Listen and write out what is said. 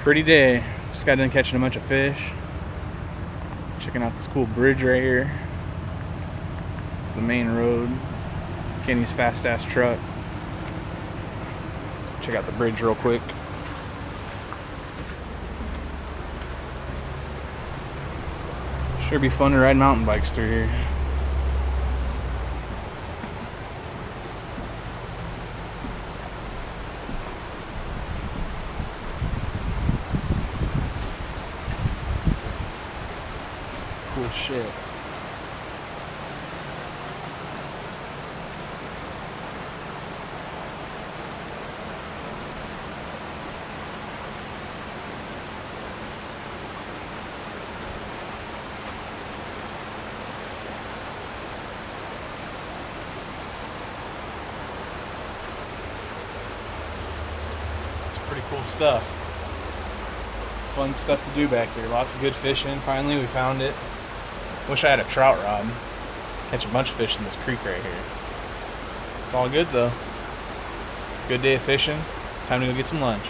Pretty day. Just got done catching a bunch of fish. Checking out this cool bridge right here. It's the main road. Kenny's fast ass truck. Let's check out the bridge real quick. Sure be fun to ride mountain bikes through here. Cool shit. Pretty cool stuff. Fun stuff to do back here. Lots of good fishing. Finally, we found it. Wish I had a trout rod. Catch a bunch of fish in this creek right here. It's all good though. Good day of fishing. Time to go get some lunch.